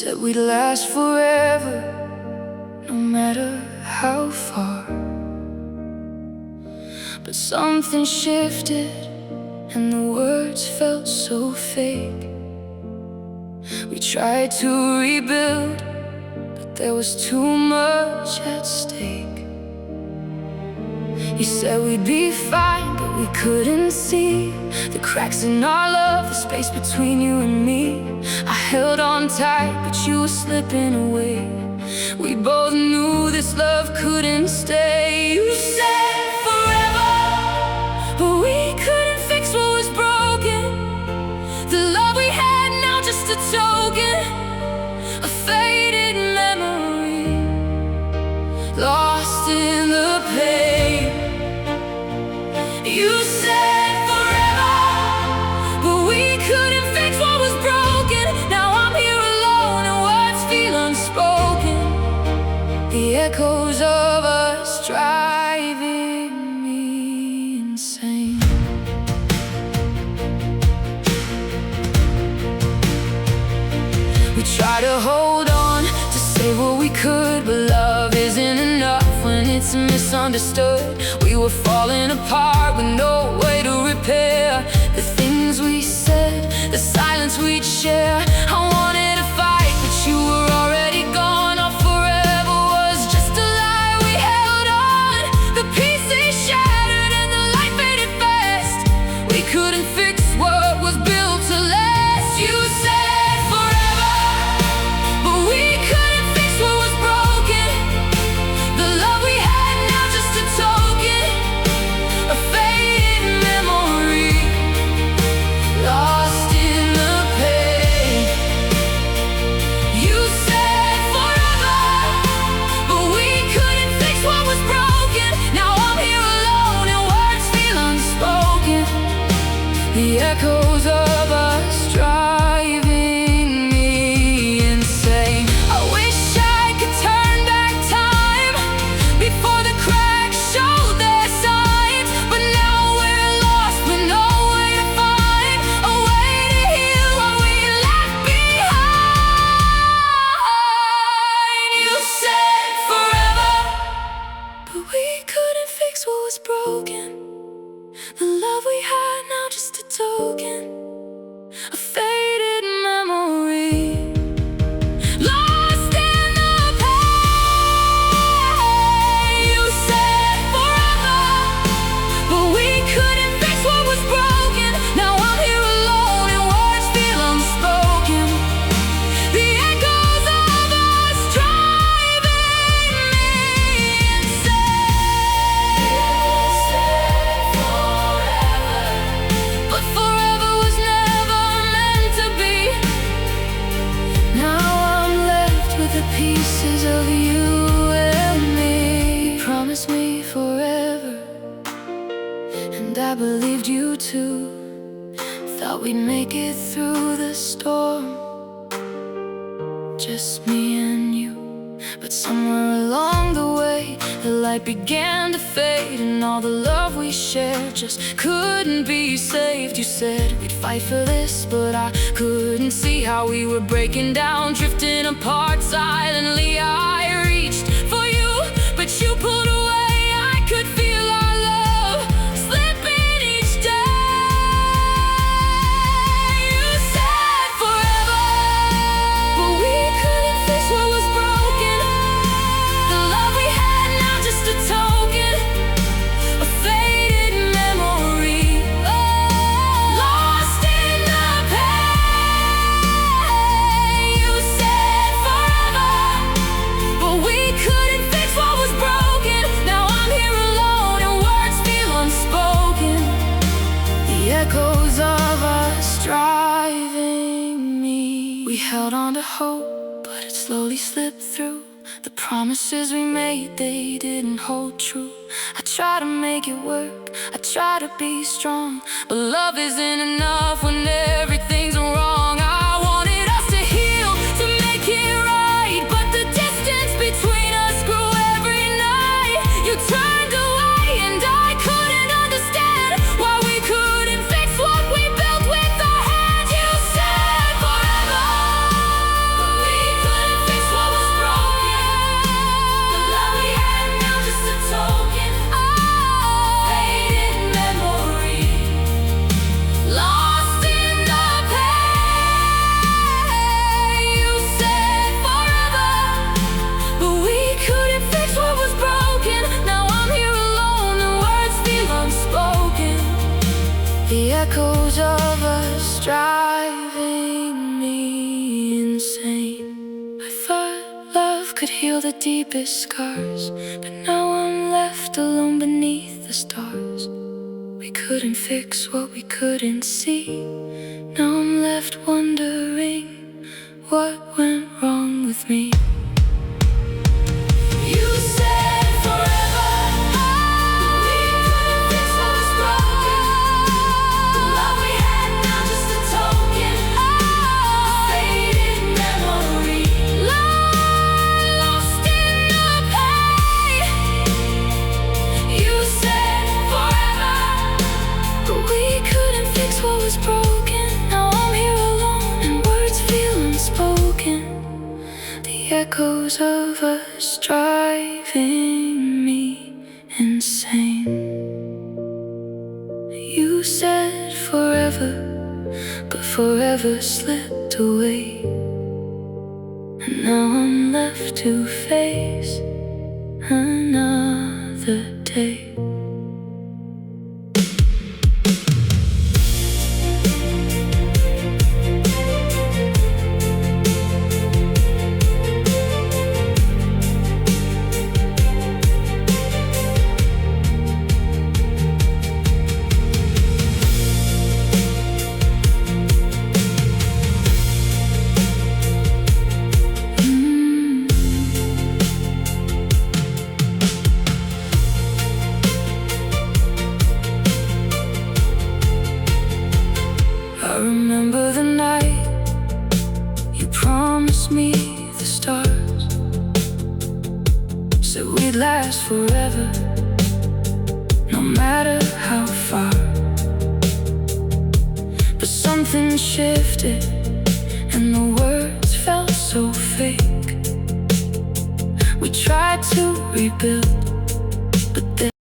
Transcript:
said we'd last forever, no matter how far. But something shifted, and the words felt so fake. We tried to rebuild, but there was too much at stake. You said we'd be fine, but we couldn't see the cracks in our love, the space between you and me. I held on tight, but you were slipping away. We both knew this love couldn't stay. You said forever, but we couldn't fix what was broken. The love we had, now just a token, a faded memory, lost in the pain. You said forever, but we couldn't fix what was broken. Now I'm here alone and words feel unspoken, the echoes of us driving me insane. We try to hold on to save what we could, but love isn't enough when it's misunderstood. We were falling apart with no way to repair the things we said, the silence we'd share. I wanted to fight, but you were already gone. Our forever was just a lie. We held on, the pieces shattered and the light faded fast. We couldn't fix what was built to last. You said forever, but we couldn't fix what was broken. The love we had, now just a token, a faded memory, lost in the pain. You said forever, but we couldn't fix what was broken. Now I'm here alone and words feel unspoken, the echoes of us driving me insane. I wish I could turn back time before the cracks showed their signs, but now we're lost with no way to find a way to heal what we left behind. You said forever, but we couldn't fix what was broken. The love we had, now just a token, a faded memory, lost in the pain. You said forever, but we couldn't fix what was broken. Now I'm here alone and words feel unspoken, the echoes of us driving me insane. You said forever, but forever was never meant to be. Now I'm left with the pieces of you and me. You promised me forever, and I believed you too. Thought we'd make it through the storm, just me and you. But somewhere along the way, the light began to fade, and all the love we shared just couldn't be saved. You said we'd fight for this, but I couldn't see how we were breaking down, drifting apart silently. I reached for you, but you pulled away. I could feel our love slipping each day. You said forever, but we couldn't fix what was broken. The love we had, now just a token, a faded memory, lost in the pain. You said forever, but we couldn't fix what was broken. Now I'm here alone and words feel unspoken, the echoes of us driving me. We held on to hope, but it slowly slipped through. The promises we made, they didn't hold true. I try to make it work, I try to be strong, but love isn't enough when everything's wrong. I wanted us to heal, to make it right, but the distance between us grew every night. You turned away and I couldn't understand why we couldn't fix what we built with our hands. You said forever, but we echoes of us driving me insane. I thought love could heal the deepest scars, but now I'm left alone beneath the stars. We couldn't fix what we couldn't see. Now I'm left wondering what went wrong with me. You said forever, we couldn't fix what was broken. The love we had now just a token, a faded memory, lost in the pain. You said forever, but we couldn't fix what was broken. Now I'm here alone and words feel unspoken. The echoes of us driving me insane. You said forever, but forever slipped away. And now I'm left to face another day. I remember the night you promised me the stars, said we'd last forever, no matter how far. But something shifted and the words felt so fake. We tried to rebuild,